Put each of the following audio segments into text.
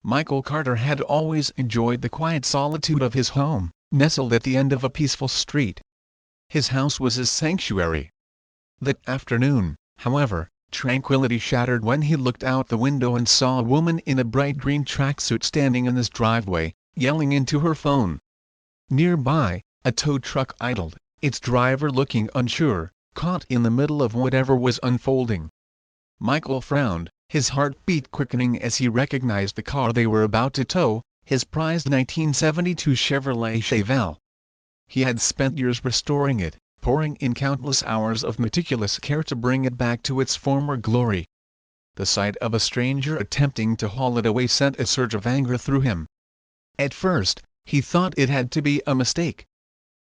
Michael Carter had always enjoyed the quiet solitude of his home, nestled at the end of a peaceful street. His house was his sanctuary. That afternoon, however, tranquility shattered when he looked out the window and saw a woman in a bright green tracksuit standing in his driveway, yelling into her phone. Nearby, a tow truck idled, its driver looking unsure, caught in the middle of whatever was unfolding. Michael frowned, his heartbeat quickening as he recognized the car they were about to tow, his prized 1972 Chevrolet Chevelle. He had spent years restoring it, pouring in countless hours of meticulous care to bring it back to its former glory. The sight of a stranger attempting to haul it away sent a surge of anger through him. At first, he thought it had to be a mistake.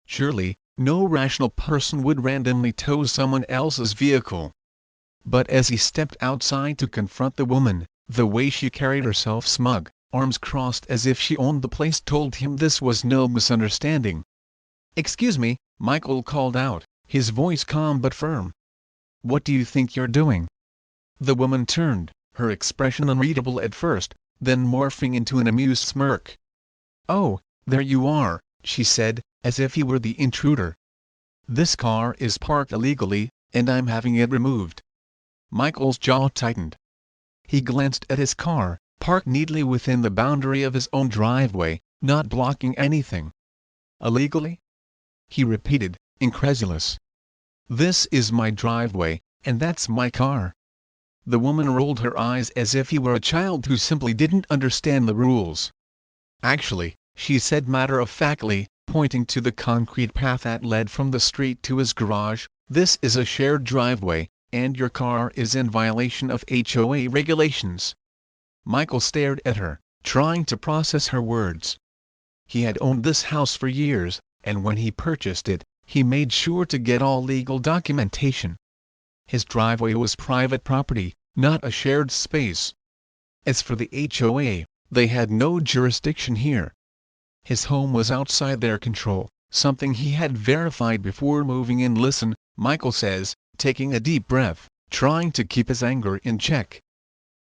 Surely, no rational person would randomly tow someone else's vehicle. But as he stepped outside to confront the woman, the way she carried herself, smug, arms crossed as if she owned the place, told him this was no misunderstanding. "Excuse me," Michael called out, his voice calm but firm. "What do you think you're doing?" The woman turned, her expression unreadable at first, then morphing into an amused smirk. "Oh, there you are," she said, as if he were the intruder. "This car is parked illegally, and I'm having it removed." Michael's jaw tightened. He glanced at his car, parked neatly within the boundary of his own driveway, not blocking anything. "Illegally?" he repeated, incredulous. "This is my driveway, and that's my car." The woman rolled her eyes as if he were a child who simply didn't understand the rules. "Actually," she said matter-of-factly, pointing to the concrete path that led from the street to his garage, "this is a shared driveway, and your car is in violation of HOA regulations." Michael stared at her, trying to process her words. He had owned this house for years, and when he purchased it, he made sure to get all legal documentation. His driveway was private property, not a shared space. As for the HOA, they had no jurisdiction here. His home was outside their control, something he had verified before moving in. "Listen," Michael says, taking a deep breath, trying to keep his anger in check.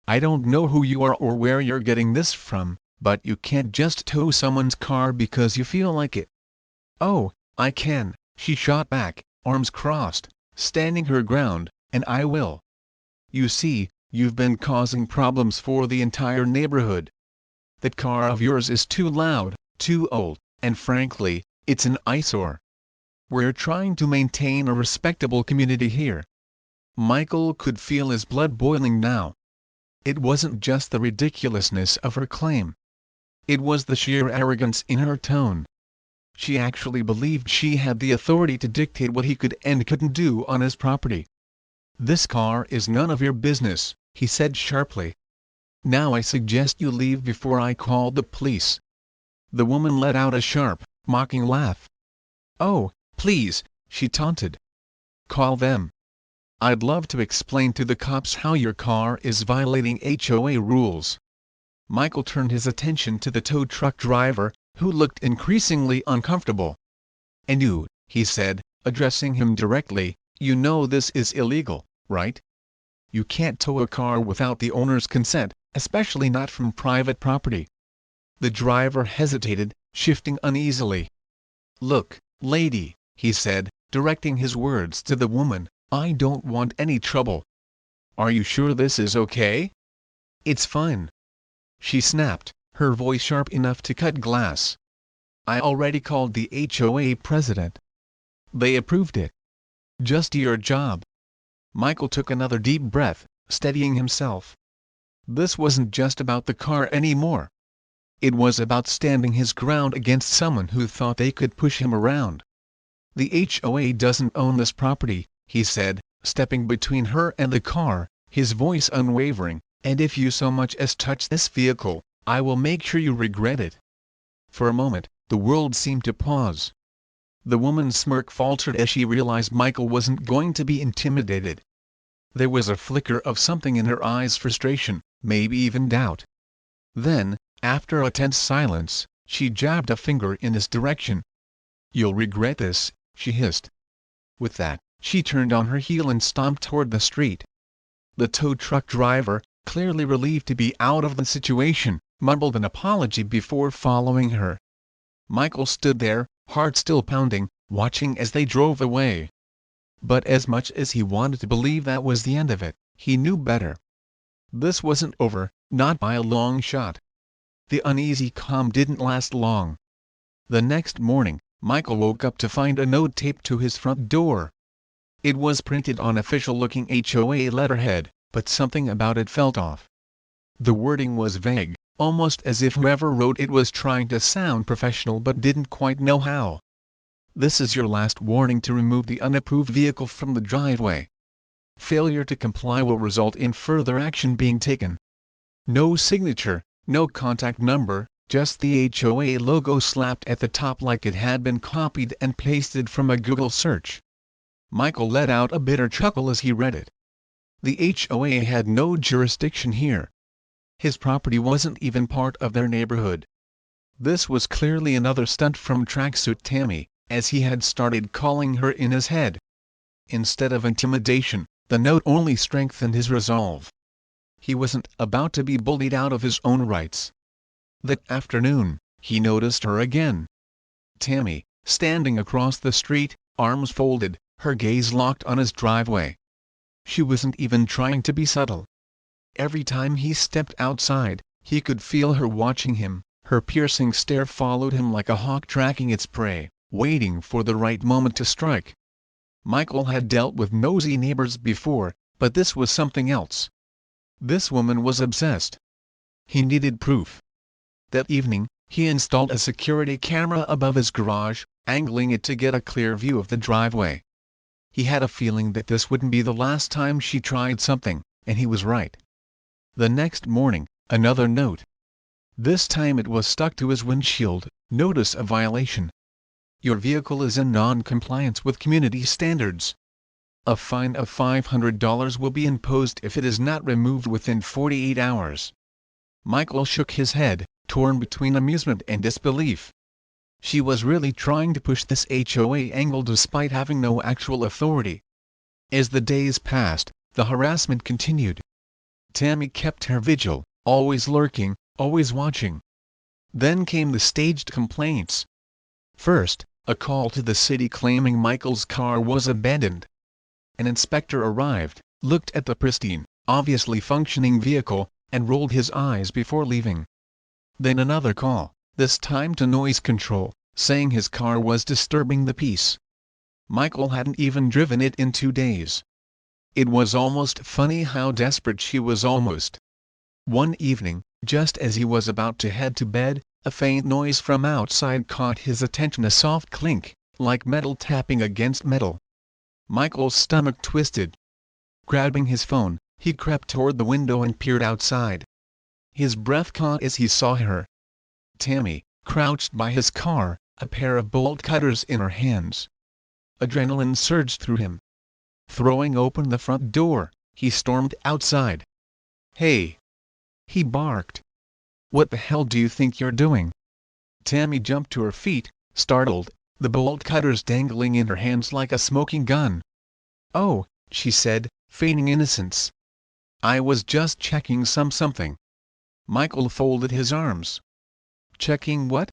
"I don't know who you are or where you're getting this from, but you can't just tow someone's car because you feel like it." "Oh, I can," she shot back, arms crossed, standing her ground, "and I will. You see, you've been causing problems for the entire neighborhood. That car of yours is too loud, too old, and frankly, it's an eyesore. We're trying to maintain a respectable community here." Michael could feel his blood boiling now. It wasn't just the ridiculousness of her claim. It was the sheer arrogance in her tone. She actually believed she had the authority to dictate what he could and couldn't do on his property. "This car is none of your business," he said sharply. "Now I suggest you leave before I call the police." The woman let out a sharp, mocking laugh. "Oh, please," she taunted. "Call them. I'd love to explain to the cops how your car is violating HOA rules." Michael turned his attention to the tow truck driver, who looked increasingly uncomfortable. "And you," he said, addressing him directly, "you know this is illegal, right? You can't tow a car without the owner's consent, especially not from private property." The driver hesitated, shifting uneasily. "Look, lady," he said, directing his words to the woman, "I don't want any trouble." "Are you sure this is okay?" "It's fine," she snapped, her voice sharp enough to cut glass. "I already called the HOA president. They approved it. Just do your job." Michael took another deep breath, steadying himself. This wasn't just about the car anymore. It was about standing his ground against someone who thought they could push him around. "The HOA doesn't own this property," he said, stepping between her and the car, his voice unwavering, "and if you so much as touch this vehicle, I will make sure you regret it." For a moment, the world seemed to pause. The woman's smirk faltered as she realized Michael wasn't going to be intimidated. There was a flicker of something in her eyes, frustration, maybe even doubt. Then, after a tense silence, she jabbed a finger in his direction. "You'll regret this," she hissed. With that, she turned on her heel and stomped toward the street. The tow truck driver, clearly relieved to be out of the situation, mumbled an apology before following her. Michael stood there, heart still pounding, watching as they drove away. But as much as he wanted to believe that was the end of it, he knew better. This wasn't over, not by a long shot. The uneasy calm didn't last long. The next morning, Michael woke up to find a note taped to his front door. It was printed on official-looking HOA letterhead, but something about it felt off. The wording was vague, almost as if whoever wrote it was trying to sound professional but didn't quite know how. This is your last warning to remove the unapproved vehicle from the driveway. Failure to comply will result in further action being taken. No signature, no contact number, just the HOA logo slapped at the top like it had been copied and pasted from a Google search. Michael let out a bitter chuckle as he read it. The HOA had no jurisdiction here. His property wasn't even part of their neighborhood. This was clearly another stunt from Tracksuit Tammy, as he had started calling her in his head. Instead of intimidation, the note only strengthened his resolve. He wasn't about to be bullied out of his own rights. That afternoon, he noticed her again. Tammy, standing across the street, arms folded, her gaze locked on his driveway. She wasn't even trying to be subtle. Every time he stepped outside, he could feel her watching him. Her piercing stare followed him like a hawk tracking its prey, waiting for the right moment to strike. Michael had dealt with nosy neighbors before, but this was something else. This woman was obsessed. He needed proof. That evening, he installed a security camera above his garage, angling it to get a clear view of the driveway. He had a feeling that this wouldn't be the last time she tried something, and he was right. The next morning, another note. This time it was stuck to his windshield, notice of violation. Your vehicle is in non-compliance with community standards. A fine of $500 will be imposed if it is not removed within 48 hours. Michael shook his head, torn between amusement and disbelief. She was really trying to push this HOA angle despite having no actual authority. As the days passed, the harassment continued. Tammy kept her vigil, always lurking, always watching. Then came the staged complaints. First, a call to the city claiming Michael's car was abandoned. An inspector arrived, looked at the pristine, obviously functioning vehicle, and rolled his eyes before leaving. Then another call, this time to noise control, saying his car was disturbing the peace. Michael hadn't even driven it in 2 days. It was almost funny how desperate she was almost. One evening, just as he was about to head to bed, a faint noise from outside caught his attention, a soft clink, like metal tapping against metal. Michael's stomach twisted. Grabbing his phone, he crept toward the window and peered outside. His breath caught as he saw her. Tammy, crouched by his car, a pair of bolt cutters in her hands. Adrenaline surged through him. Throwing open the front door, he stormed outside. "Hey!" he barked. "What the hell do you think you're doing?" Tammy jumped to her feet, startled, the bolt cutters dangling in her hands like a smoking gun. "Oh," she said, feigning innocence. "I was just checking something." Michael folded his arms. "Checking what?"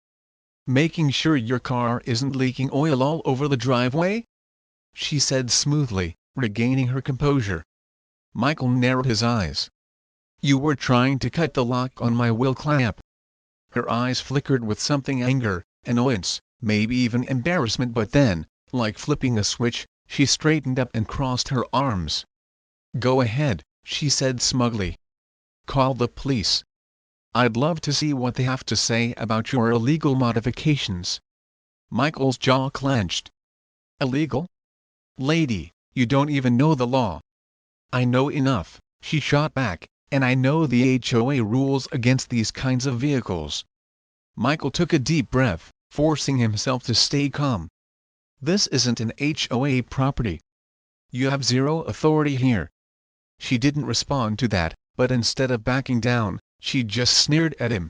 "Making sure your car isn't leaking oil all over the driveway," she said smoothly, regaining her composure. Michael narrowed his eyes. "You were trying to cut the lock on my wheel clamp." Her eyes flickered with something, anger, annoyance, maybe even embarrassment, but then, like flipping a switch, she straightened up and crossed her arms. "Go ahead," she said smugly. "Call the police. I'd love to see what they have to say about your illegal modifications." Michael's jaw clenched. "Illegal? Lady, you don't even know the law." "I know enough," she shot back, "and I know the HOA rules against these kinds of vehicles." Michael took a deep breath, forcing himself to stay calm. "This isn't an HOA property. You have zero authority here." She didn't respond to that, but instead of backing down, she just sneered at him.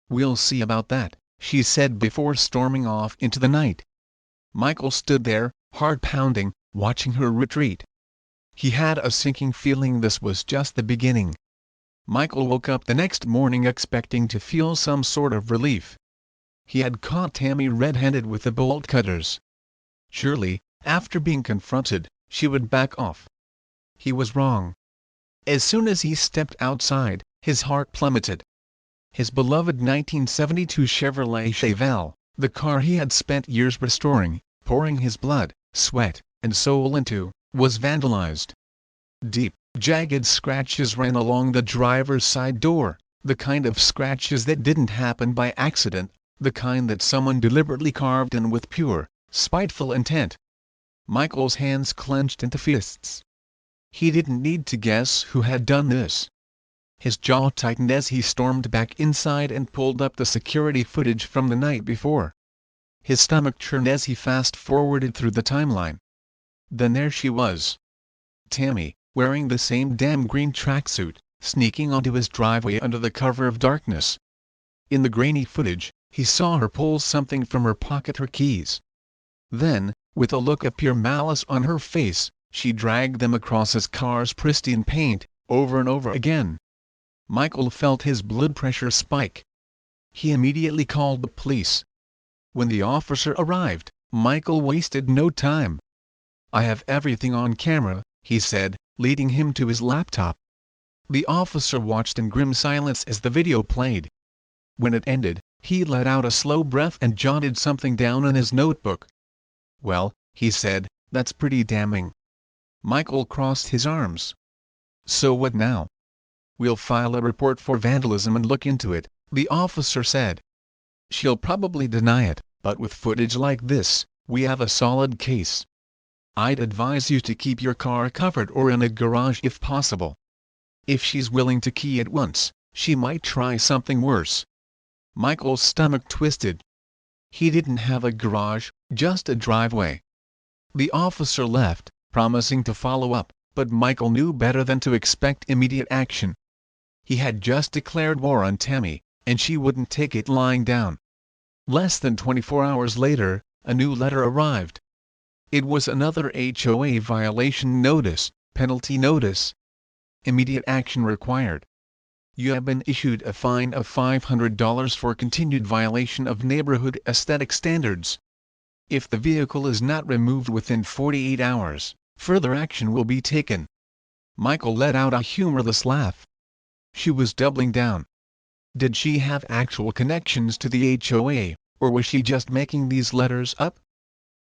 "We'll see about that," she said before storming off into the night. Michael stood there, heart pounding, watching her retreat. He had a sinking feeling this was just the beginning. Michael woke up the next morning expecting to feel some sort of relief. He had caught Tammy red-handed with the bolt cutters. Surely, after being confronted, she would back off. He was wrong. As soon as he stepped outside, his heart plummeted. His beloved 1972 Chevrolet Chevelle, the car he had spent years restoring, pouring his blood, sweat, and soul into, was vandalized. Deep, jagged scratches ran along the driver's side door, the kind of scratches that didn't happen by accident, the kind that someone deliberately carved in with pure, spiteful intent. Michael's hands clenched into fists. He didn't need to guess who had done this. His jaw tightened as he stormed back inside and pulled up the security footage from the night before. His stomach churned as he fast-forwarded through the timeline. Then there she was. Tammy, wearing the same damn green tracksuit, sneaking onto his driveway under the cover of darkness. In the grainy footage, he saw her pull something from her pocket, her keys. Then, with a look of pure malice on her face, she dragged them across his car's pristine paint, over and over again. Michael felt his blood pressure spike. He immediately called the police. When the officer arrived, Michael wasted no time. "I have everything on camera," he said, leading him to his laptop. The officer watched in grim silence as the video played. When it ended, he let out a slow breath and jotted something down in his notebook. "Well," he said, "that's pretty damning." Michael crossed his arms. "So what now?" "We'll file a report for vandalism and look into it," the officer said. "She'll probably deny it, but with footage like this, we have a solid case. I'd advise you to keep your car covered or in a garage if possible. If she's willing to key at once, she might try something worse." Michael's stomach twisted. He didn't have a garage, just a driveway. The officer left, promising to follow up, but Michael knew better than to expect immediate action. He had just declared war on Tammy, and she wouldn't take it lying down. Less than 24 hours later, a new letter arrived. It was another HOA violation notice, penalty notice. Immediate action required. You have been issued a fine of $500 for continued violation of neighborhood aesthetic standards. If the vehicle is not removed within 48 hours, further action will be taken. Michael let out a humorless laugh. She was doubling down. Did she have actual connections to the HOA, or was she just making these letters up?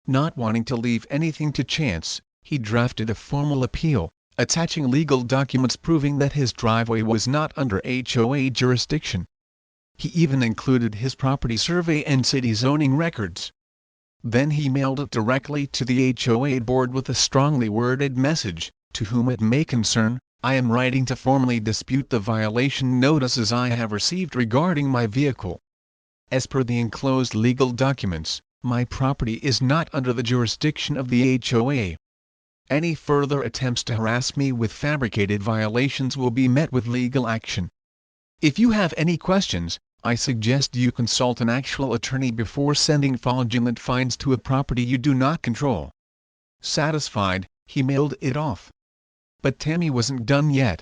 Not wanting to leave anything to chance, he drafted a formal appeal, attaching legal documents proving that his driveway was not under HOA jurisdiction. He even included his property survey and city zoning records. Then he mailed it directly to the HOA board with a strongly worded message: "To whom it may concern, I am writing to formally dispute the violation notices I have received regarding my vehicle. As per the enclosed legal documents, my property is not under the jurisdiction of the HOA. Any further attempts to harass me with fabricated violations will be met with legal action. If you have any questions, I suggest you consult an actual attorney before sending fraudulent fines to a property you do not control." Satisfied, he mailed it off. But Tammy wasn't done yet.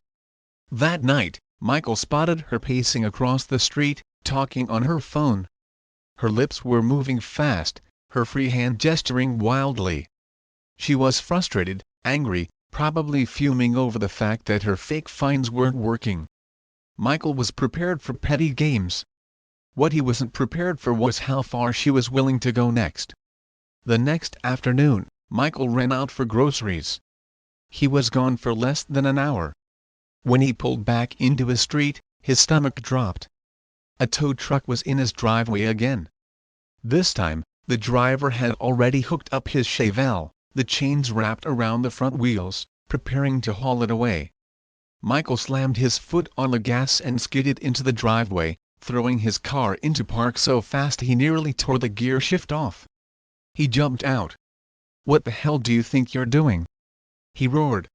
That night, Michael spotted her pacing across the street, talking on her phone. Her lips were moving fast, her free hand gesturing wildly. She was frustrated, angry, probably fuming over the fact that her fake fines weren't working. Michael was prepared for petty games. What he wasn't prepared for was how far she was willing to go next. The next afternoon, Michael ran out for groceries. He was gone for less than an hour. When he pulled back into his street, his stomach dropped. A tow truck was in his driveway again. This time, the driver had already hooked up his Chevelle, the chains wrapped around the front wheels, preparing to haul it away. Michael slammed his foot on the gas and skidded into the driveway, throwing his car into park so fast he nearly tore the gear shift off. He jumped out. "What the hell do you think you're doing?" he roared.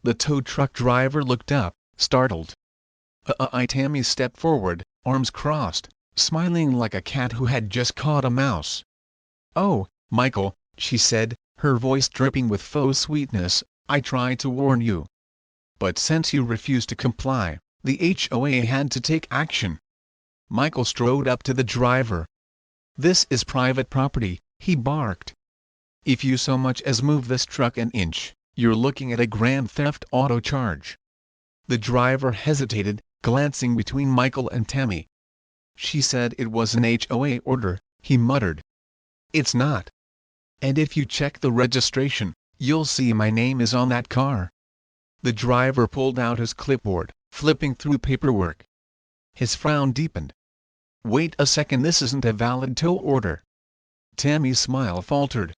The tow truck driver looked up, startled. Tammy stepped forward, arms crossed, smiling like a cat who had just caught a mouse. "Oh, Michael," she said, her voice dripping with faux sweetness, "I tried to warn you. But since you refuse to comply, The HOA had to take action. Michael strode up to the driver. "This is private property," he barked. "If you so much as move this truck an inch, you're looking at a grand theft auto charge." The driver hesitated, glancing between Michael and Tammy. "She said it was an HOA order," he muttered. "It's not. And if you check the registration, you'll see my name is on that car." The driver pulled out his clipboard, flipping through paperwork. His frown deepened. "Wait a second, this isn't a valid tow order." Tammy's smile faltered.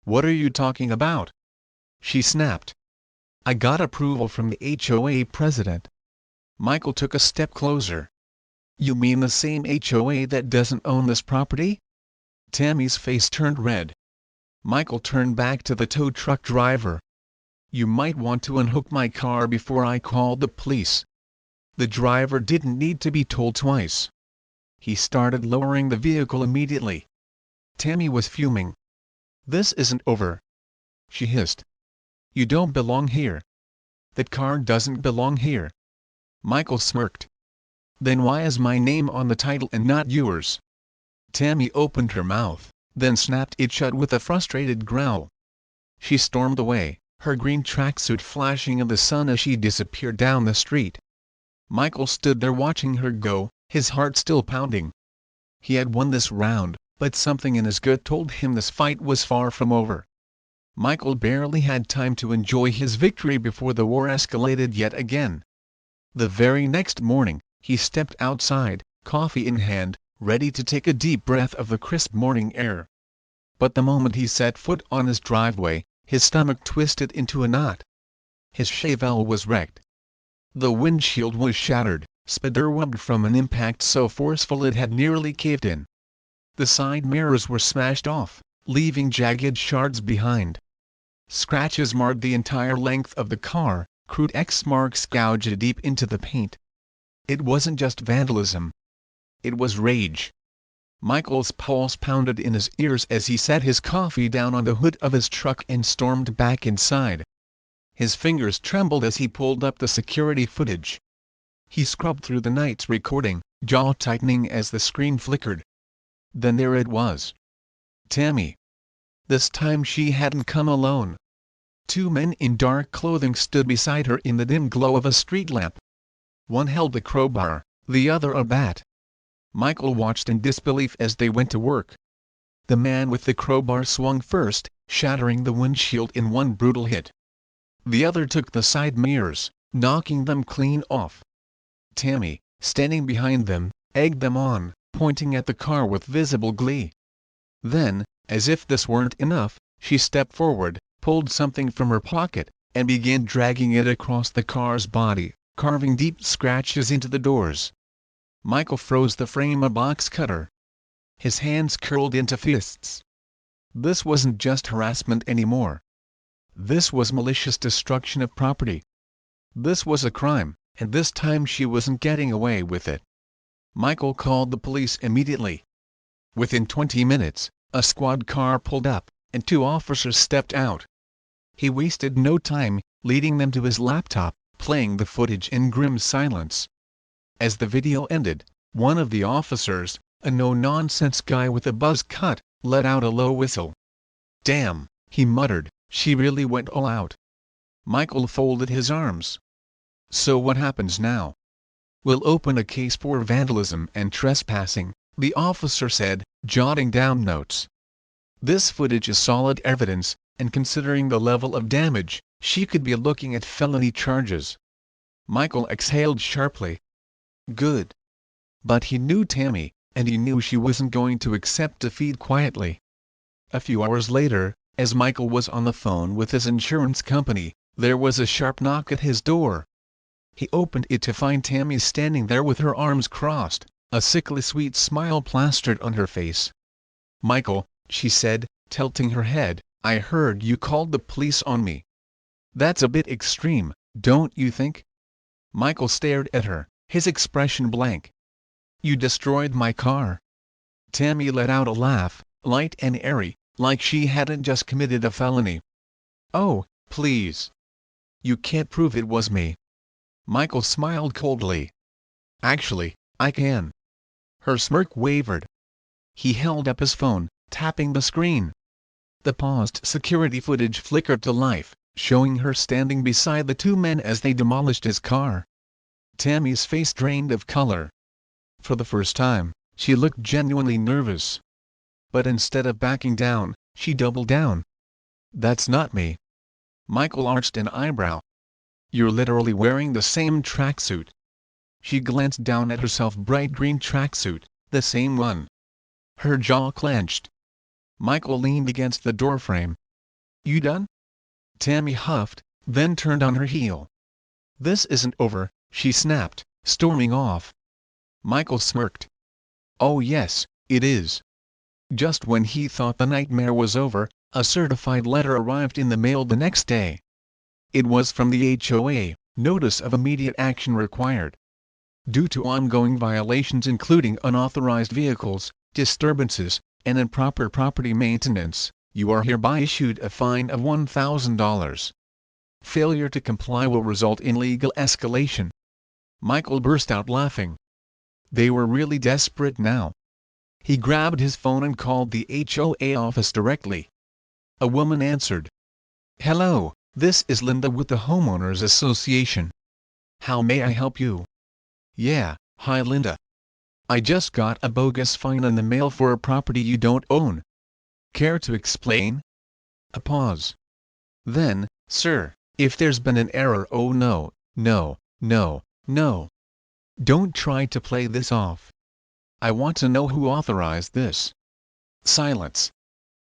"What are you talking about?" she snapped. "I got approval from the HOA president." Michael took a step closer. "You mean the same HOA that doesn't own this property?" Tammy's face turned red. Michael turned back to the tow truck driver. "You might want to unhook my car before I called the police." The driver didn't need to be told twice. He started lowering the vehicle immediately. Tammy was fuming. "This isn't over," she hissed. "You don't belong here. That car doesn't belong here." Michael smirked. "Then why is my name on the title and not yours?" Tammy opened her mouth, then snapped it shut with a frustrated growl. She stormed away, her green tracksuit flashing in the sun as she disappeared down the street. Michael stood there watching her go, his heart still pounding. He had won this round, but something in his gut told him this fight was far from over. Michael barely had time to enjoy his victory before the war escalated yet again. The very next morning, he stepped outside, coffee in hand, ready to take a deep breath of the crisp morning air. But the moment he set foot on his driveway, his stomach twisted into a knot. His Chevelle was wrecked. The windshield was shattered, spiderwebbed from an impact so forceful it had nearly caved in. The side mirrors were smashed off, leaving jagged shards behind. Scratches marred the entire length of the car, crude X marks gouged deep into the paint. It wasn't just vandalism. It was rage. Michael's pulse pounded in his ears as he set his coffee down on the hood of his truck and stormed back inside. His fingers trembled as he pulled up the security footage. He scrubbed through the night's recording, jaw tightening as the screen flickered. Then there it was. Tammy. This time she hadn't come alone. Two men in dark clothing stood beside her in the dim glow of a street lamp. One held a crowbar, the other a bat. Michael watched in disbelief as they went to work. The man with the crowbar swung first, shattering the windshield in one brutal hit. The other took the side mirrors, knocking them clean off. Tammy, standing behind them, egged them on, pointing at the car with visible glee. Then, as if this weren't enough, she stepped forward, pulled something from her pocket, and began dragging it across the car's body, carving deep scratches into the doors. Michael froze the frame a box cutter. His hands curled into fists. This wasn't just harassment anymore. This was malicious destruction of property. This was a crime, and this time she wasn't getting away with it. Michael called the police immediately. Within 20 minutes, a squad car pulled up, and 2 officers stepped out. He wasted no time, leading them to his laptop, playing the footage in grim silence. As the video ended, one of the officers, a no-nonsense guy with a buzz cut, let out a low whistle. "Damn," he muttered, "she really went all out." Michael folded his arms. "So what happens now?" "We'll open a case for vandalism and trespassing," the officer said, jotting down notes. "This footage is solid evidence, and considering the level of damage, she could be looking at felony charges." Michael exhaled sharply. Good. But he knew Tammy, and he knew she wasn't going to accept defeat quietly. A few hours later, as Michael was on the phone with his insurance company, there was a sharp knock at his door. He opened it to find Tammy standing there with her arms crossed, a sickly sweet smile plastered on her face. "Michael," she said, tilting her head, "I heard you called the police on me. That's a bit extreme, don't you think?" Michael stared at her, his expression blank. "You destroyed my car." Tammy let out a laugh, light and airy, like she hadn't just committed a felony. "Oh, please. You can't prove it was me." Michael smiled coldly. Actually, I can. Her smirk wavered. He held up his phone, tapping the screen. The paused security footage flickered to life, showing her standing beside the two men as they demolished his car. Tammy's face drained of color. For the first time, she looked genuinely nervous. But instead of backing down, she doubled down. That's not me. Michael arched an eyebrow. You're literally wearing the same tracksuit. She glanced down at herself. Bright green tracksuit, the same one. Her jaw clenched. Michael leaned against the doorframe. You done? Tammy huffed, then turned on her heel. This isn't over, she snapped, storming off. Michael smirked. Oh yes, it is. Just when he thought the nightmare was over, a certified letter arrived in the mail the next day. It was from the HOA, notice of immediate action required. Due to ongoing violations including unauthorized vehicles, disturbances, and improper property maintenance, you are hereby issued a fine of $1,000. Failure to comply will result in legal escalation. Michael burst out laughing. They were really desperate now. He grabbed his phone and called the HOA office directly. A woman answered. Hello, this is Linda with the Homeowners Association. How may I help you? Yeah, hi Linda. I just got a bogus fine in the mail for a property you don't own. Care to explain? A pause. Then, sir, if there's been an error, oh no, no, no, no. Don't try to play this off. I want to know who authorized this. Silence.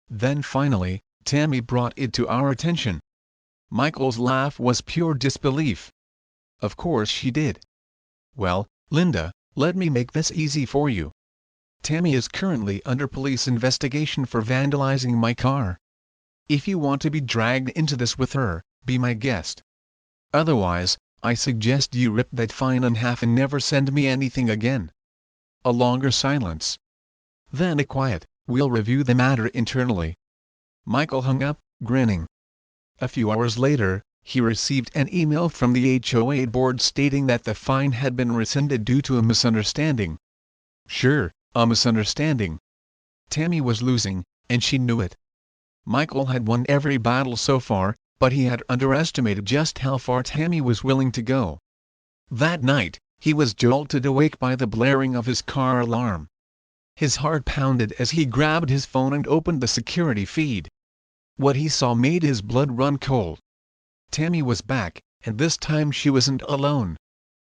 Then finally, Tammy brought it to our attention. Michael's laugh was pure disbelief. Of course she did. Well, Linda, let me make this easy for you. Tammy is currently under police investigation for vandalizing my car. If you want to be dragged into this with her, be my guest. Otherwise, I suggest you rip that fine in half and never send me anything again. A longer silence. Then a quiet, we'll review the matter internally. Michael hung up, grinning. A few hours later, he received an email from the HOA board stating that the fine had been rescinded due to a misunderstanding. Sure, a misunderstanding. Tammy was losing, and she knew it. Michael had won every battle so far, but he had underestimated just how far Tammy was willing to go. That night, he was jolted awake by the blaring of his car alarm. His heart pounded as he grabbed his phone and opened the security feed. What he saw made his blood run cold. Tammy was back, and this time she wasn't alone.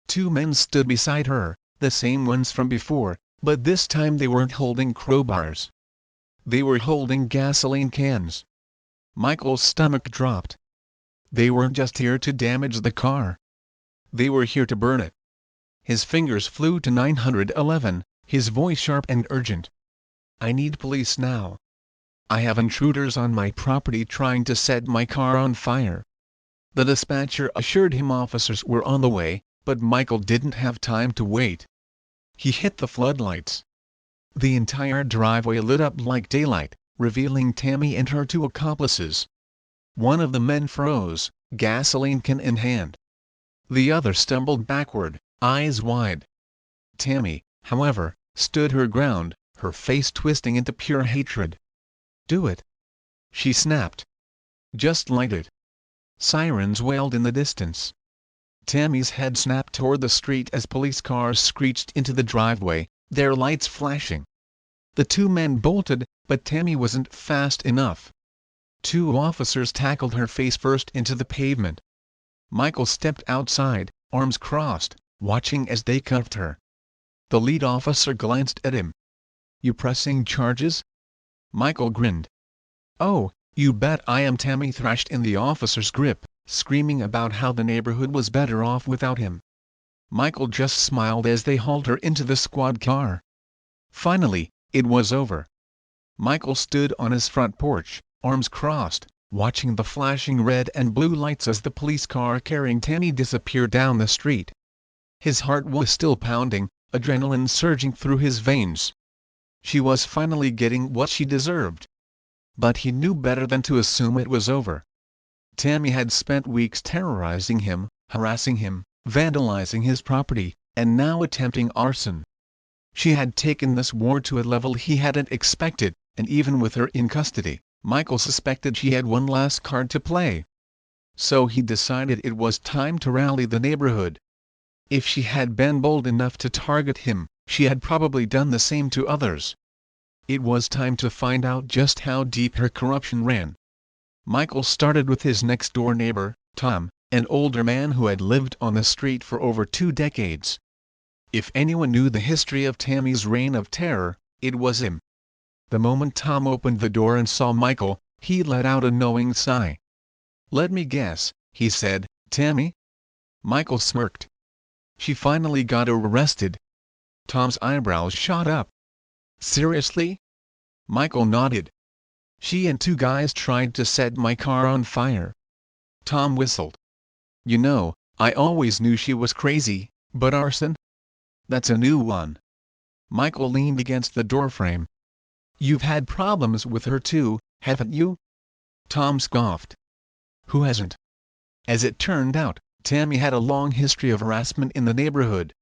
Two men stood beside her, the same ones from before, but this time they weren't holding crowbars. They were holding gasoline cans. Michael's stomach dropped. They weren't just here to damage the car. They were here to burn it. His fingers flew to 911, his voice sharp and urgent. I need police now. I have intruders on my property trying to set my car on fire. The dispatcher assured him officers were on the way, but Michael didn't have time to wait. He hit the floodlights. The entire driveway lit up like daylight, revealing Tammy and her two accomplices. One of the men froze, gasoline can in hand. The other stumbled backward, eyes wide. Tammy, however, stood her ground, her face twisting into pure hatred. Do it! She snapped. Just light it. Sirens wailed in the distance. Tammy's head snapped toward the street as police cars screeched into the driveway, their lights flashing. The two men bolted, but Tammy wasn't fast enough. Two officers tackled her face first into the pavement. Michael stepped outside, arms crossed, watching as they cuffed her. The lead officer glanced at him. You pressing charges? Michael grinned. Oh, you bet I am. Tammy thrashed in the officer's grip, screaming about how the neighborhood was better off without him. Michael just smiled as they hauled her into the squad car. Finally, it was over. Michael stood on his front porch, arms crossed, watching the flashing red and blue lights as the police car carrying Tammy disappeared down the street. His heart was still pounding, adrenaline surging through his veins. She was finally getting what she deserved. But he knew better than to assume it was over. Tammy had spent weeks terrorizing him, harassing him, vandalizing his property, and now attempting arson. She had taken this war to a level he hadn't expected, and even with her in custody, Michael suspected she had one last card to play. So he decided it was time to rally the neighborhood. If she had been bold enough to target him, she had probably done the same to others. It was time to find out just how deep her corruption ran. Michael started with his next-door neighbor, Tom, an older man who had lived on the street for over 2 decades. If anyone knew the history of Tammy's reign of terror, it was him. The moment Tom opened the door and saw Michael, he let out a knowing sigh. "Let me guess," he said, "Tammy?" Michael smirked. "She finally got arrested." Tom's eyebrows shot up. "Seriously?" Michael nodded. "She and 2 guys tried to set my car on fire." Tom whistled. "You know, I always knew she was crazy, but arson? That's a new one." Michael leaned against the doorframe. "You've had problems with her too, haven't you?" Tom scoffed. "Who hasn't?" As it turned out, Tammy had a long history of harassment in the neighborhood.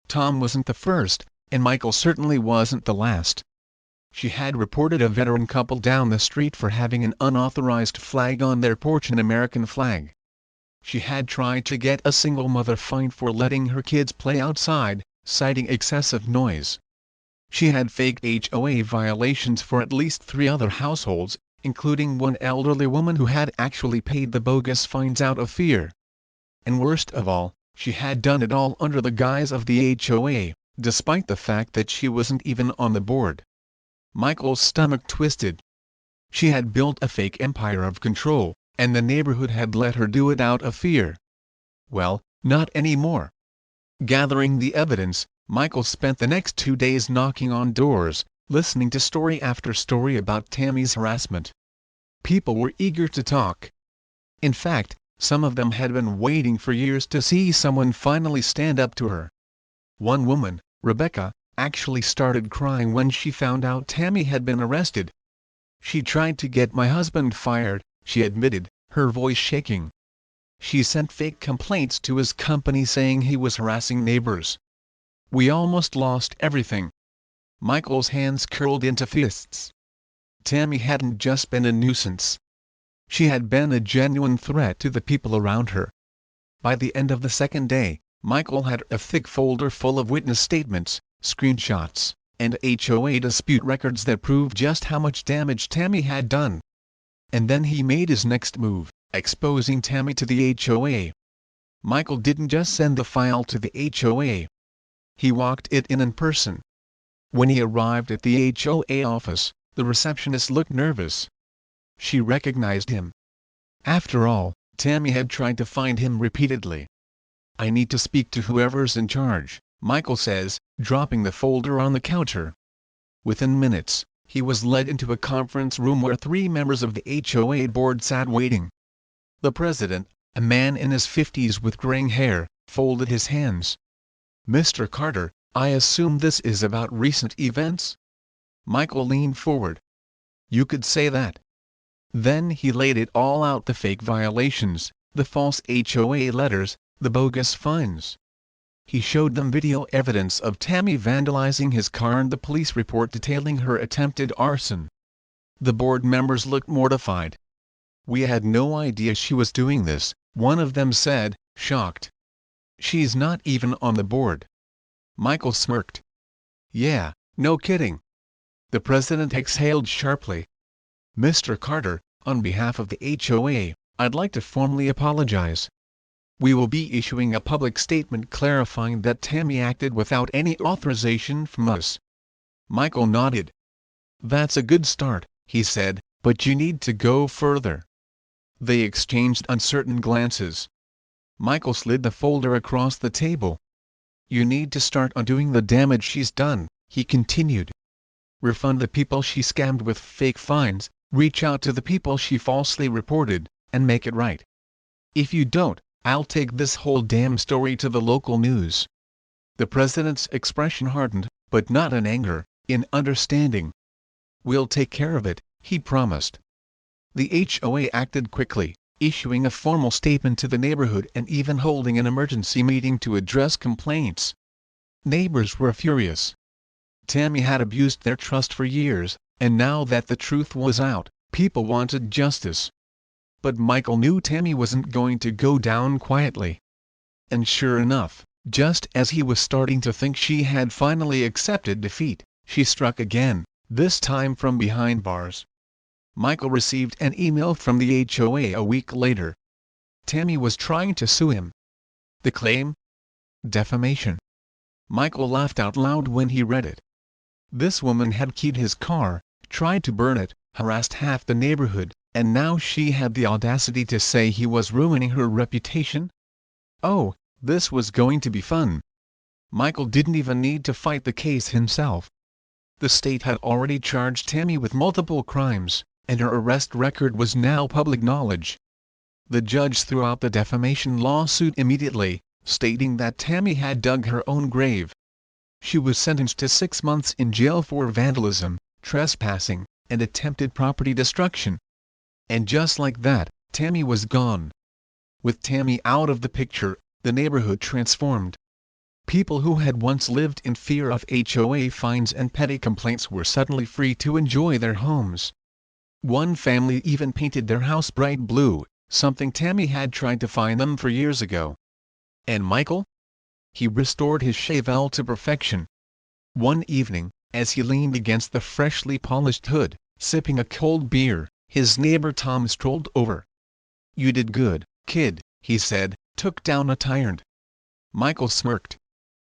Tom wasn't the first, and Michael certainly wasn't the last. She had reported a veteran couple down the street for having an unauthorized flag on their porch, an American flag. She had tried to get a single mother fined for letting her kids play outside, citing excessive noise. She had faked HOA violations for at least 3 other households, including one elderly woman who had actually paid the bogus fines out of fear. And worst of all, she had done it all under the guise of the HOA, despite the fact that she wasn't even on the board. Michael's stomach twisted. She had built a fake empire of control, and the neighborhood had let her do it out of fear. Well, not anymore. Gathering the evidence, Michael spent the next 2 days knocking on doors, listening to story after story about Tammy's harassment. People were eager to talk. In fact, some of them had been waiting for years to see someone finally stand up to her. One woman, Rebecca, actually started crying when she found out Tammy had been arrested. "She tried to get my husband fired," she admitted, her voice shaking. "She sent fake complaints to his company saying he was harassing neighbors. We almost lost everything." Michael's hands curled into fists. Tammy hadn't just been a nuisance. She had been a genuine threat to the people around her. By the end of the second day, Michael had a thick folder full of witness statements, screenshots, and HOA dispute records that proved just how much damage Tammy had done. And then he made his next move, exposing Tammy to the HOA. Michael didn't just send the file to the HOA. He walked it in person. When he arrived at the HOA office, the receptionist looked nervous. She recognized him. After all, Tammy had tried to find him repeatedly. "I need to speak to whoever's in charge," Michael says, dropping the folder on the counter. Within minutes, he was led into a conference room where 3 members of the HOA board sat waiting. The president, a man in his 50s with graying hair, folded his hands. "Mr. Carter, I assume this is about recent events?" Michael leaned forward. "You could say that." Then he laid it all out: the fake violations, the false HOA letters, the bogus fines. He showed them video evidence of Tammy vandalizing his car and the police report detailing her attempted arson. The board members looked mortified. "We had no idea she was doing this," one of them said, shocked. "She's not even on the board." Michael smirked. "Yeah, no kidding." The president exhaled sharply. "Mr. Carter, on behalf of the HOA, I'd like to formally apologize. We will be issuing a public statement clarifying that Tammy acted without any authorization from us." Michael nodded. "That's a good start," he said, "but you need to go further." They exchanged uncertain glances. Michael slid the folder across the table. "You need to start undoing the damage she's done," he continued. "Refund the people she scammed with fake fines, reach out to the people she falsely reported, and make it right. If you don't, I'll take this whole damn story to the local news." The president's expression hardened, but not in anger, in understanding. "We'll take care of it," he promised. The HOA acted quickly, issuing a formal statement to the neighborhood and even holding an emergency meeting to address complaints. Neighbors were furious. Tammy had abused their trust for years, and now that the truth was out, people wanted justice. But Michael knew Tammy wasn't going to go down quietly. And sure enough, just as he was starting to think she had finally accepted defeat, she struck again, this time from behind bars. Michael received an email from the HOA a week later. Tammy was trying to sue him. The claim? Defamation. Michael laughed out loud when he read it. This woman had keyed his car, tried to burn it, harassed half the neighborhood, and now she had the audacity to say he was ruining her reputation? Oh, this was going to be fun. Michael didn't even need to fight the case himself. The state had already charged Tammy with multiple crimes, and her arrest record was now public knowledge. The judge threw out the defamation lawsuit immediately, stating that Tammy had dug her own grave. She was sentenced to 6 months in jail for vandalism, trespassing, and attempted property destruction. And just like that, Tammy was gone. With Tammy out of the picture, the neighborhood transformed. People who had once lived in fear of HOA fines and petty complaints were suddenly free to enjoy their homes. One family even painted their house bright blue, something Tammy had tried to find them for years ago. And Michael? He restored his Chevelle to perfection. One evening, as he leaned against the freshly polished hood, sipping a cold beer, his neighbor Tom strolled over. "You did good, kid," he said, took down a tyrant. Michael smirked.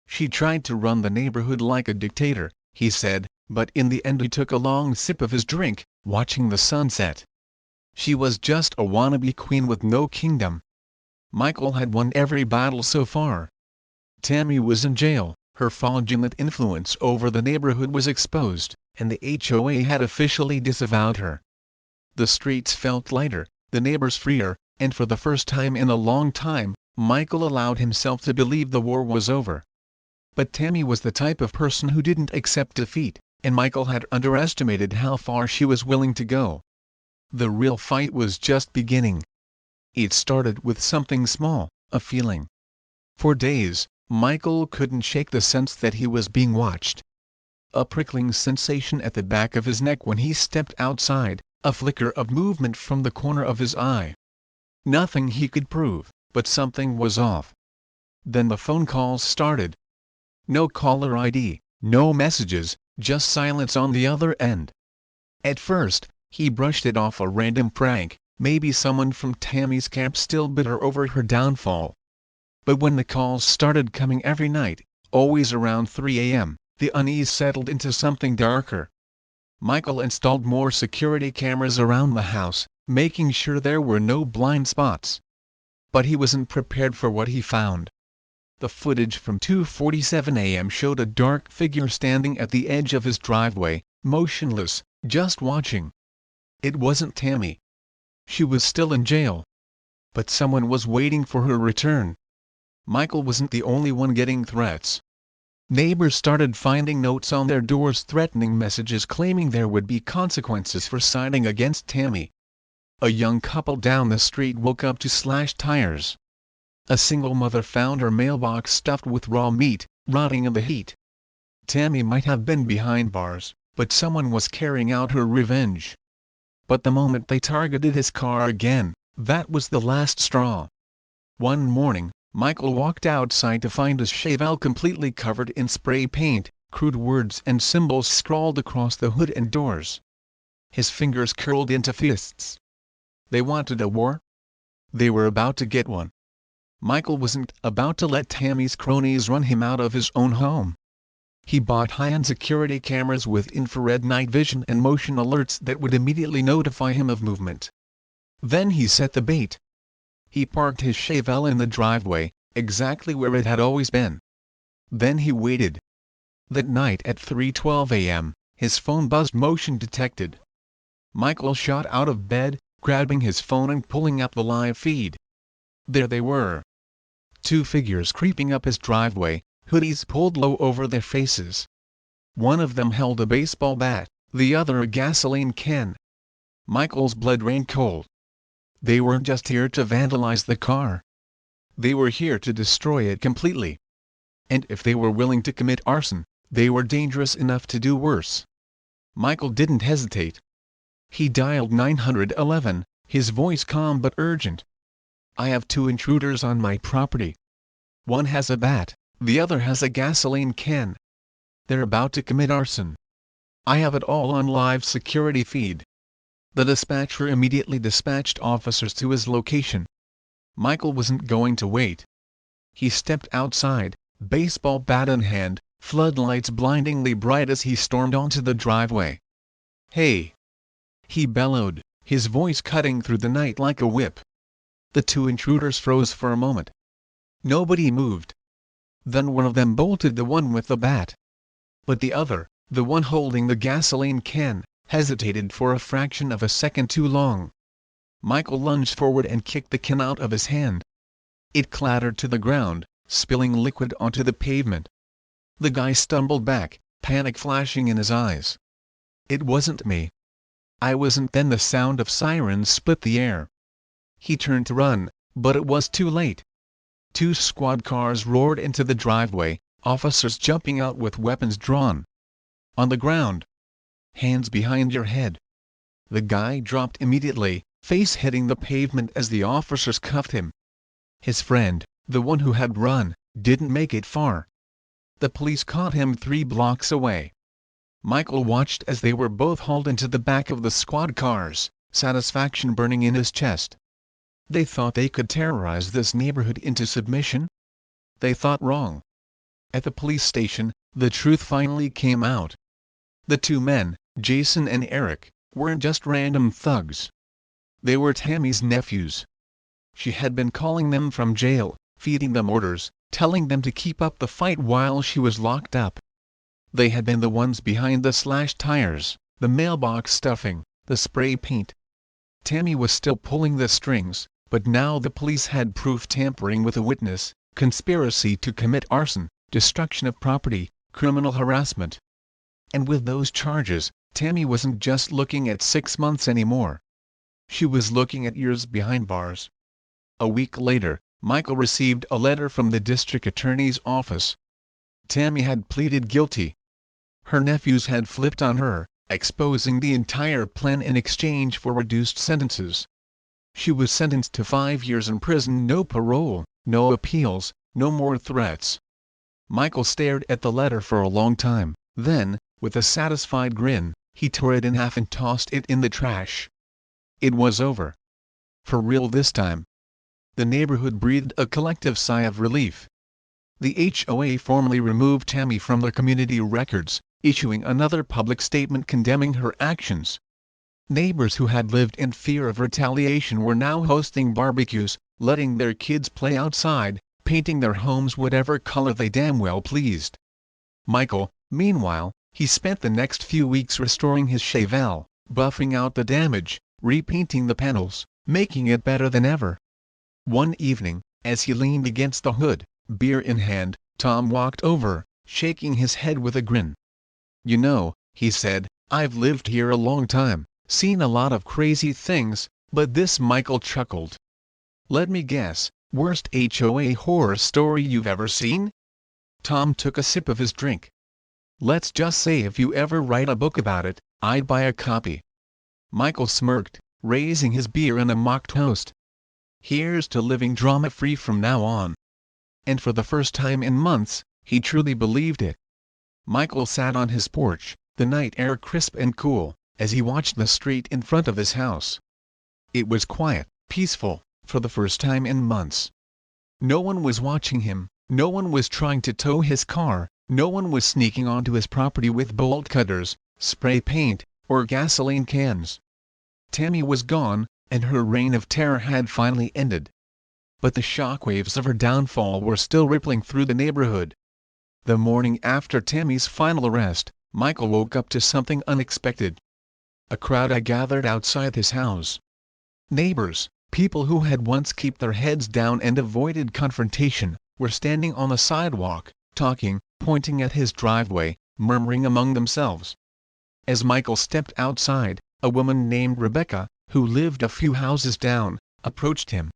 "She tried to run the neighborhood like a dictator," he said, but in the end he took a long sip of his drink, watching the sunset. "She was just a wannabe queen with no kingdom." Michael had won every battle so far. Tammy was in jail, her fraudulent influence over the neighborhood was exposed, and the HOA had officially disavowed her. The streets felt lighter, the neighbors freer, and for the first time in a long time, Michael allowed himself to believe the war was over. But Tammy was the type of person who didn't accept defeat, and Michael had underestimated how far she was willing to go. The real fight was just beginning. It started with something small, a feeling. For days, Michael couldn't shake the sense that he was being watched. A prickling sensation at the back of his neck when he stepped outside, a flicker of movement from the corner of his eye. Nothing he could prove, but something was off. Then the phone calls started. No caller ID, no messages, just silence on the other end. At first, he brushed it off, a random prank, maybe someone from Tammy's camp still bitter over her downfall. But when the calls started coming every night, always around 3 a.m., the unease settled into something darker. Michael installed more security cameras around the house, making sure there were no blind spots. But he wasn't prepared for what he found. The footage from 2:47 a.m. showed a dark figure standing at the edge of his driveway, motionless, just watching. It wasn't Tammy. She was still in jail. But someone was waiting for her return. Michael wasn't the only one getting threats. Neighbors started finding notes on their doors, threatening messages claiming there would be consequences for siding against Tammy. A young couple down the street woke up to slashed tires. A single mother found her mailbox stuffed with raw meat, rotting in the heat. Tammy might have been behind bars, but someone was carrying out her revenge. But the moment they targeted his car again, that was the last straw. One morning, Michael walked outside to find his Chevelle completely covered in spray paint, crude words and symbols scrawled across the hood and doors. His fingers curled into fists. They wanted a war? They were about to get one. Michael wasn't about to let Tammy's cronies run him out of his own home. He bought high-end security cameras with infrared night vision and motion alerts that would immediately notify him of movement. Then he set the bait. He parked his Chevelle in the driveway, exactly where it had always been. Then he waited. That night at 3:12 a.m., his phone buzzed, motion detected. Michael shot out of bed, grabbing his phone and pulling up the live feed. There they were. 2 figures creeping up his driveway, hoodies pulled low over their faces. One of them held a baseball bat, the other a gasoline can. Michael's blood ran cold. They weren't just here to vandalize the car. They were here to destroy it completely. And if they were willing to commit arson, they were dangerous enough to do worse. Michael didn't hesitate. He dialed 911, his voice calm but urgent. "I have 2 intruders on my property. One has a bat, the other has a gasoline can. They're about to commit arson. I have it all on live security feed." The dispatcher immediately dispatched officers to his location. Michael wasn't going to wait. He stepped outside, baseball bat in hand, floodlights blindingly bright as he stormed onto the driveway. "Hey!" he bellowed, his voice cutting through the night like a whip. The 2 intruders froze for a moment. Nobody moved. Then one of them bolted the one with the bat. But the other, the one holding the gasoline can, hesitated for a fraction of a second too long. Michael lunged forward and kicked the can out of his hand. It clattered to the ground, spilling liquid onto the pavement. The guy stumbled back, panic flashing in his eyes. "It wasn't me. I wasn't." Then the sound of sirens split the air. He turned to run, but it was too late. 2 squad cars roared into the driveway, officers jumping out with weapons drawn. "On the ground! Hands behind your head!" The guy dropped immediately, face hitting the pavement as the officers cuffed him. His friend, the one who had run, didn't make it far. The police caught him 3 blocks away. Michael watched as they were both hauled into the back of the squad cars, satisfaction burning in his chest. They thought they could terrorize this neighborhood into submission? They thought wrong. At the police station, the truth finally came out. The 2 men, Jason and Eric, weren't just random thugs. They were Tammy's nephews. She had been calling them from jail, feeding them orders, telling them to keep up the fight while she was locked up. They had been the ones behind the slashed tires, the mailbox stuffing, the spray paint. Tammy was still pulling the strings, but now the police had proof: tampering with a witness, conspiracy to commit arson, destruction of property, criminal harassment. And with those charges, Tammy wasn't just looking at 6 months anymore. She was looking at years behind bars. A week later, Michael received a letter from the district attorney's office. Tammy had pleaded guilty. Her nephews had flipped on her, exposing the entire plan in exchange for reduced sentences. She was sentenced to 5 years in prison, no parole, no appeals, no more threats. Michael stared at the letter for a long time, then, with a satisfied grin, he tore it in half and tossed it in the trash. It was over. For real this time. The neighborhood breathed a collective sigh of relief. The HOA formally removed Tammy from their community records, issuing another public statement condemning her actions. Neighbors who had lived in fear of retaliation were now hosting barbecues, letting their kids play outside, painting their homes whatever color they damn well pleased. Michael, meanwhile, he spent the next few weeks restoring his Chevelle, buffing out the damage, repainting the panels, making it better than ever. One evening, as he leaned against the hood, beer in hand, Tom walked over, shaking his head with a grin. "You know," he said, "I've lived here a long time, seen a lot of crazy things, but this..." Michael chuckled. "Let me guess, worst HOA horror story you've ever seen?" Tom took a sip of his drink. "Let's just say if you ever write a book about it, I'd buy a copy." Michael smirked, raising his beer in a mock toast. Here's to living drama-free from now on. And for the first time in months, he truly believed it. Michael sat on his porch, the night air crisp and cool, as he watched the street in front of his house. It was quiet, peaceful, for the first time in months. No one was watching him, no one was trying to tow his car, no one was sneaking onto his property with bolt cutters, spray paint, or gasoline cans. Tammy was gone, and her reign of terror had finally ended. But the shockwaves of her downfall were still rippling through the neighborhood. The morning after Tammy's final arrest, Michael woke up to something unexpected. A crowd had gathered outside his house. Neighbors, people who had once kept their heads down and avoided confrontation, were standing on the sidewalk, talking, pointing at his driveway, murmuring among themselves. As Michael stepped outside, a woman named Rebecca, who lived a few houses down, approached him.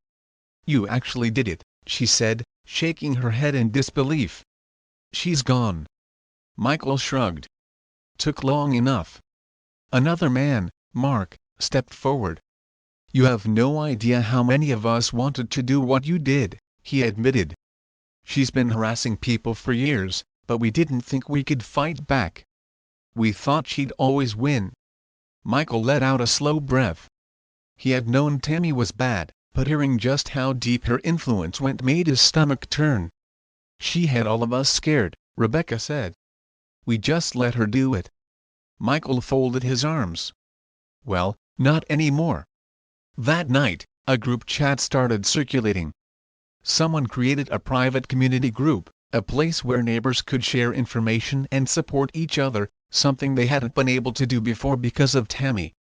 "You actually did it," she said, shaking her head in disbelief. "She's gone." Michael shrugged. "Took long enough." Another man, Mark, stepped forward. "You have no idea how many of us wanted to do what you did," he admitted. "She's been harassing people for years, but we didn't think we could fight back. We thought she'd always win." Michael let out a slow breath. He had known Tammy was bad, but hearing just how deep her influence went made his stomach turn. "She had all of us scared," Rebecca said. "We just let her do it." Michael folded his arms. "Well, not anymore." That night, a group chat started circulating. Someone created a private community group, a place where neighbors could share information and support each other, something they hadn't been able to do before because of Tammy.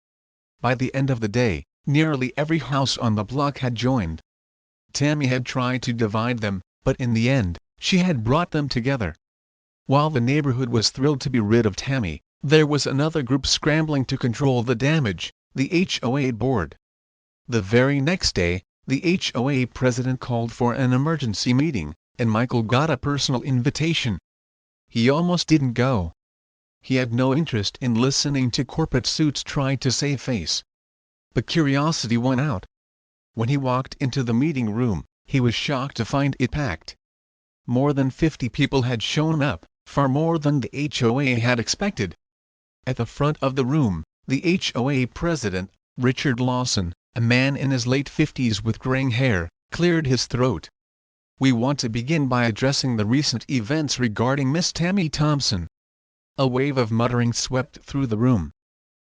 By the end of the day, nearly every house on the block had joined. Tammy had tried to divide them, but in the end, she had brought them together. While the neighborhood was thrilled to be rid of Tammy, there was another group scrambling to control the damage, the HOA board. The very next day, the HOA president called for an emergency meeting, and Michael got a personal invitation. He almost didn't go. He had no interest in listening to corporate suits try to save face. But curiosity won out. When he walked into the meeting room, he was shocked to find it packed. More than 50 people had shown up, far more than the HOA had expected. At the front of the room, the HOA president, Richard Lawson, a man in his late 50s with graying hair, cleared his throat. "We want to begin by addressing the recent events regarding Miss Tammy Thompson." A wave of muttering swept through the room.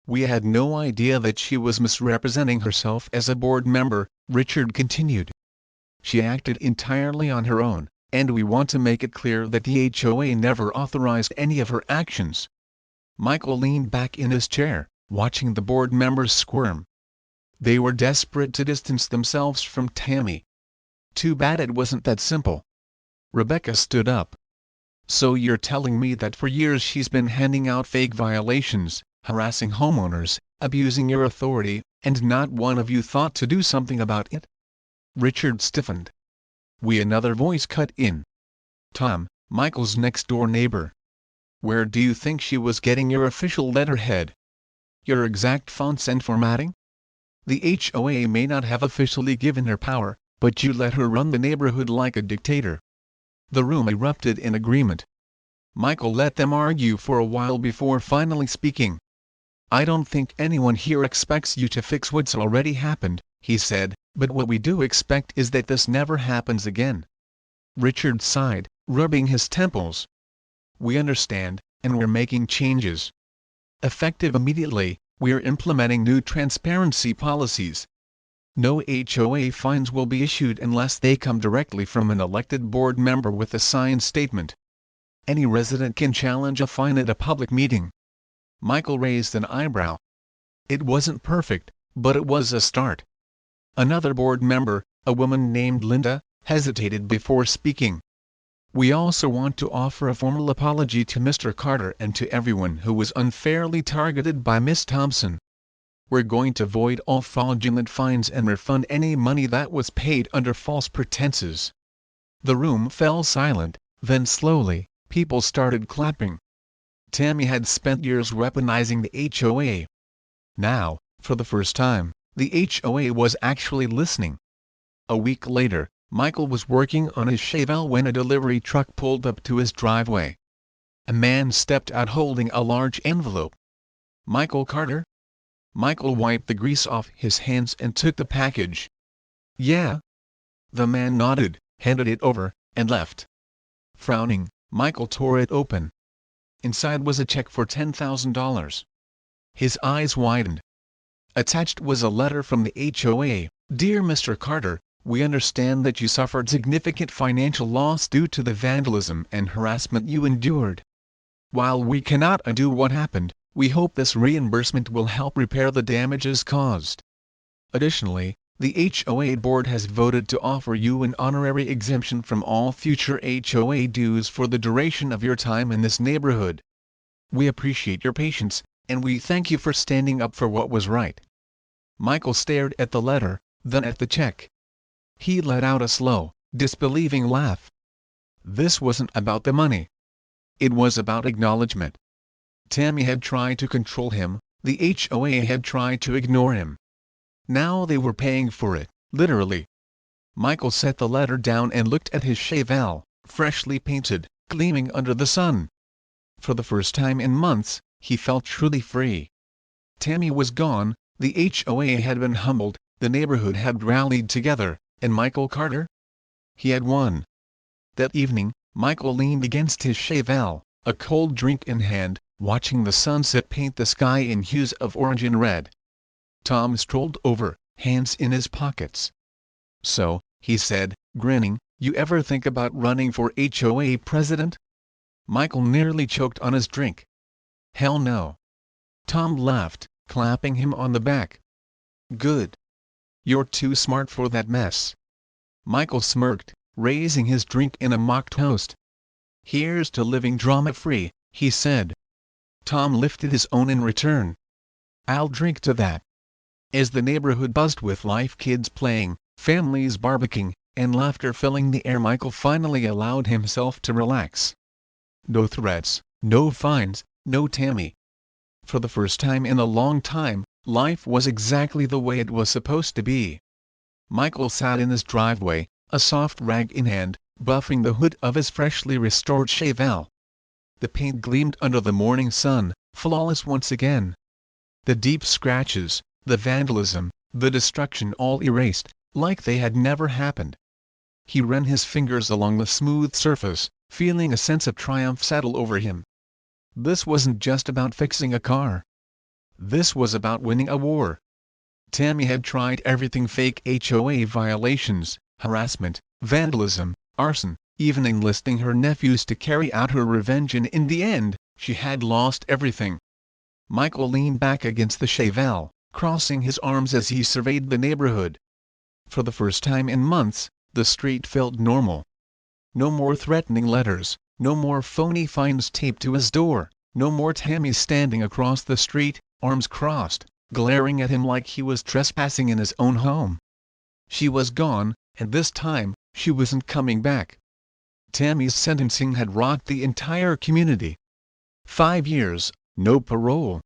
"We had no idea that she was misrepresenting herself as a board member," Richard continued. "She acted entirely on her own, and we want to make it clear that the HOA never authorized any of her actions." Michael leaned back in his chair, watching the board members squirm. They were desperate to distance themselves from Tammy. Too bad it wasn't that simple. Rebecca stood up. "So you're telling me that for years she's been handing out fake violations, harassing homeowners, abusing your authority, and not one of you thought to do something about it?" Richard stiffened. Another voice cut in. "Tom, Michael's next-door neighbor. Where do you think she was getting your official letterhead? Your exact fonts and formatting? The HOA may not have officially given her power, but you let her run the neighborhood like a dictator." The room erupted in agreement. Michael let them argue for a while before finally speaking. "I don't think anyone here expects you to fix what's already happened," he said, "but what we do expect is that this never happens again." Richard sighed, rubbing his temples. "We understand, and we're making changes. Effective immediately, we're implementing new transparency policies. No HOA fines will be issued unless they come directly from an elected board member with a signed statement. Any resident can challenge a fine at a public meeting." Michael raised an eyebrow. It wasn't perfect, but it was a start. Another board member, a woman named Linda, hesitated before speaking. "We also want to offer a formal apology to Mr. Carter and to everyone who was unfairly targeted by Miss Thompson. We're going to void all fraudulent fines and refund any money that was paid under false pretenses." The room fell silent, then slowly, people started clapping. Tammy had spent years weaponizing the HOA. Now, for the first time, the HOA was actually listening. A week later, Michael was working on his shovel when a delivery truck pulled up to his driveway. A man stepped out holding a large envelope. "Michael Carter?" Michael wiped the grease off his hands and took the package. "Yeah." The man nodded, handed it over, and left. Frowning, Michael tore it open. Inside was a check for $10,000. His eyes widened. Attached was a letter from the HOA. "Dear Mr. Carter, we understand that you suffered significant financial loss due to the vandalism and harassment you endured. While we cannot undo what happened, we hope this reimbursement will help repair the damages caused. Additionally, the HOA board has voted to offer you an honorary exemption from all future HOA dues for the duration of your time in this neighborhood. We appreciate your patience, and we thank you for standing up for what was right." Michael stared at the letter, then at the check. He let out a slow, disbelieving laugh. This wasn't about the money. It was about acknowledgement. Tammy had tried to control him, the HOA had tried to ignore him. Now they were paying for it, literally. Michael set the letter down and looked at his cheval, freshly painted, gleaming under the sun. For the first time in months, he felt truly free. Tammy was gone, the HOA had been humbled, the neighborhood had rallied together, and Michael Carter? He had won. That evening, Michael leaned against his cheval, a cold drink in hand, watching the sunset paint the sky in hues of orange and red. Tom strolled over, hands in his pockets. "So," he said, grinning, "you ever think about running for HOA president?" Michael nearly choked on his drink. "Hell no." Tom laughed, clapping him on the back. "Good. You're too smart for that mess." Michael smirked, raising his drink in a mock toast. "Here's to living drama-free," he said. Tom lifted his own in return. "I'll drink to that." As the neighborhood buzzed with life, kids playing, families barbecuing, and laughter filling the air, Michael finally allowed himself to relax. No threats, no fines, no Tammy. For the first time in a long time, life was exactly the way it was supposed to be. Michael sat in his driveway, a soft rag in hand, buffing the hood of his freshly restored cheval. The paint gleamed under the morning sun, flawless once again. The deep scratches, the vandalism, the destruction all erased, like they had never happened. He ran his fingers along the smooth surface, feeling a sense of triumph settle over him. This wasn't just about fixing a car. This was about winning a war. Tammy had tried everything: fake HOA violations, harassment, vandalism, arson, even enlisting her nephews to carry out her revenge, and in the end, she had lost everything. Michael leaned back against the cheval, crossing his arms as he surveyed the neighborhood. For the first time in months, the street felt normal. No more threatening letters, no more phony fines taped to his door, no more Tammy standing across the street, arms crossed, glaring at him like he was trespassing in his own home. She was gone, and this time, she wasn't coming back. Tammy's sentencing had rocked the entire community. 5 years, no parole.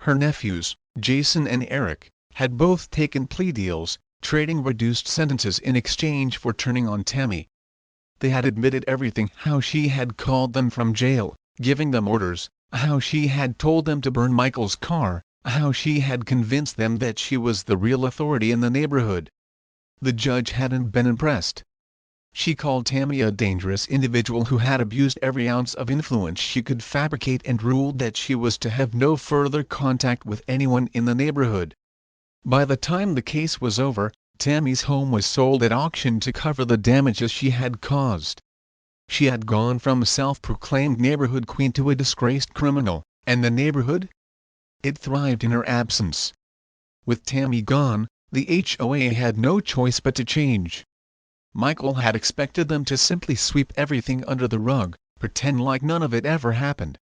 Her nephews, Jason and Eric, had both taken plea deals, trading reduced sentences in exchange for turning on Tammy. They had admitted everything: how she had called them from jail, giving them orders, how she had told them to burn Michael's car, how she had convinced them that she was the real authority in the neighborhood. The judge hadn't been impressed. She called Tammy a dangerous individual who had abused every ounce of influence she could fabricate, and ruled that she was to have no further contact with anyone in the neighborhood. By the time the case was over, Tammy's home was sold at auction to cover the damages she had caused. She had gone from self-proclaimed neighborhood queen to a disgraced criminal, and the neighborhood? It thrived in her absence. With Tammy gone, the HOA had no choice but to change. Michael had expected them to simply sweep everything under the rug, pretend like none of it ever happened.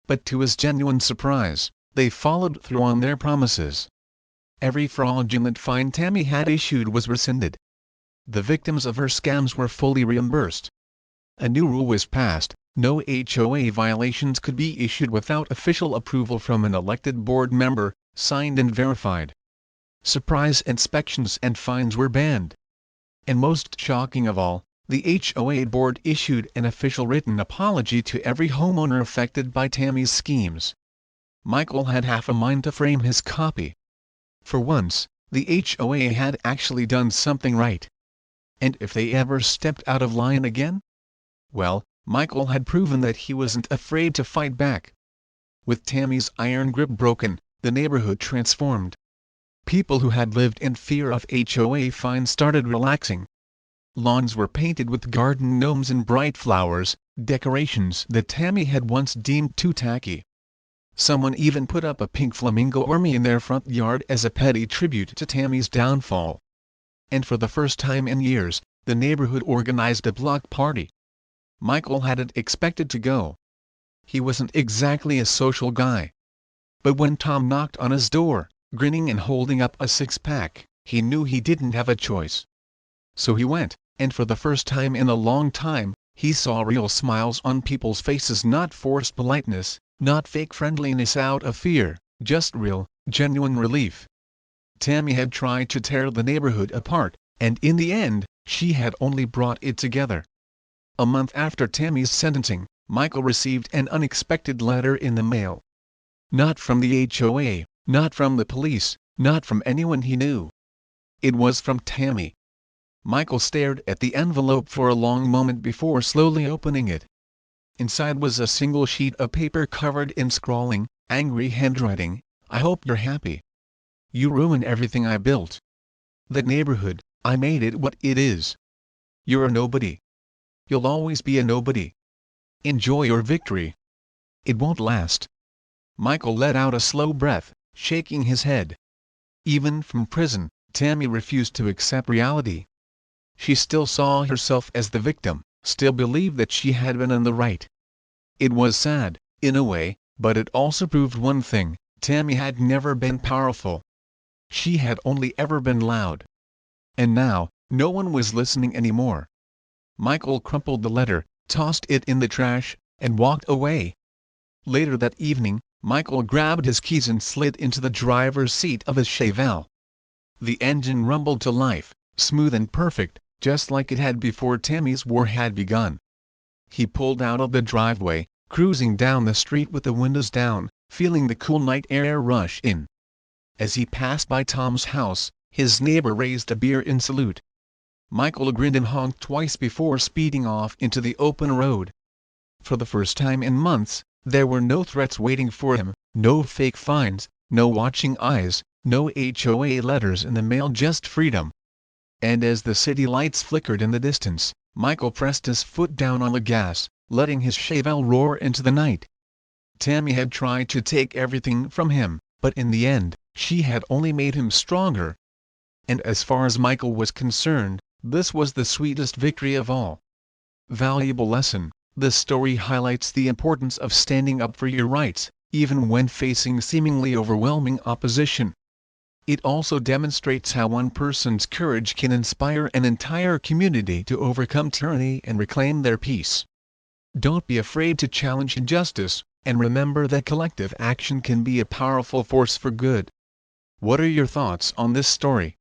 But to his genuine surprise, they followed through on their promises. Every fraudulent fine Tammy had issued was rescinded. The victims of her scams were fully reimbursed. A new rule was passed: no HOA violations could be issued without official approval from an elected board member, signed and verified. Surprise inspections and fines were banned. And most shocking of all, the HOA board issued an official written apology to every homeowner affected by Tammy's schemes. Michael had half a mind to frame his copy. For once, the HOA had actually done something right. And if they ever stepped out of line again? Well, Michael had proven that he wasn't afraid to fight back. With Tammy's iron grip broken, the neighborhood transformed. People who had lived in fear of HOA fines started relaxing. Lawns were painted with garden gnomes and bright flowers, decorations that Tammy had once deemed too tacky. Someone even put up a pink flamingo army in their front yard as a petty tribute to Tammy's downfall. And for the first time in years, the neighborhood organized a block party. Michael hadn't expected to go. He wasn't exactly a social guy. But when Tom knocked on his door, grinning and holding up a six-pack, he knew he didn't have a choice. So he went, and for the first time in a long time, he saw real smiles on people's faces, not forced politeness, not fake friendliness out of fear, just real, genuine relief. Tammy had tried to tear the neighborhood apart, and in the end, she had only brought it together. A month after Tammy's sentencing, Michael received an unexpected letter in the mail. Not from the HOA, not from the police, not from anyone he knew. It was from Tammy. Michael stared at the envelope for a long moment before slowly opening it. Inside was a single sheet of paper covered in scrawling, angry handwriting. "I hope you're happy. You ruined everything I built. That neighborhood, I made it what it is. You're a nobody. You'll always be a nobody. Enjoy your victory. It won't last." Michael let out a slow breath, shaking his head. Even from prison, Tammy refused to accept reality. She still saw herself as the victim, still believed that she had been in the right. It was sad, in a way, but it also proved one thing: Tammy had never been powerful. She had only ever been loud. And now, no one was listening anymore. Michael crumpled the letter, tossed it in the trash, and walked away. Later that evening, Michael grabbed his keys and slid into the driver's seat of his Chevelle. The engine rumbled to life, smooth and perfect, just like it had before Tammy's war had begun. He pulled out of the driveway, cruising down the street with the windows down, feeling the cool night air rush in. As he passed by Tom's house, his neighbor raised a beer in salute. Michael grinned and honked twice before speeding off into the open road. For the first time in months, there were no threats waiting for him, no fake fines, no watching eyes, no HOA letters in the mail, just freedom. And as the city lights flickered in the distance, Michael pressed his foot down on the gas, letting his Chevelle roar into the night. Tammy had tried to take everything from him, but in the end, she had only made him stronger. And as far as Michael was concerned, this was the sweetest victory of all. Valuable lesson: this story highlights the importance of standing up for your rights, even when facing seemingly overwhelming opposition. It also demonstrates how one person's courage can inspire an entire community to overcome tyranny and reclaim their peace. Don't be afraid to challenge injustice, and remember that collective action can be a powerful force for good. What are your thoughts on this story?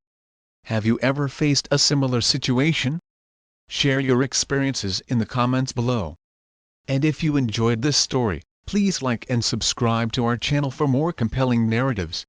Have you ever faced a similar situation? Share your experiences in the comments below. And if you enjoyed this story, please like and subscribe to our channel for more compelling narratives.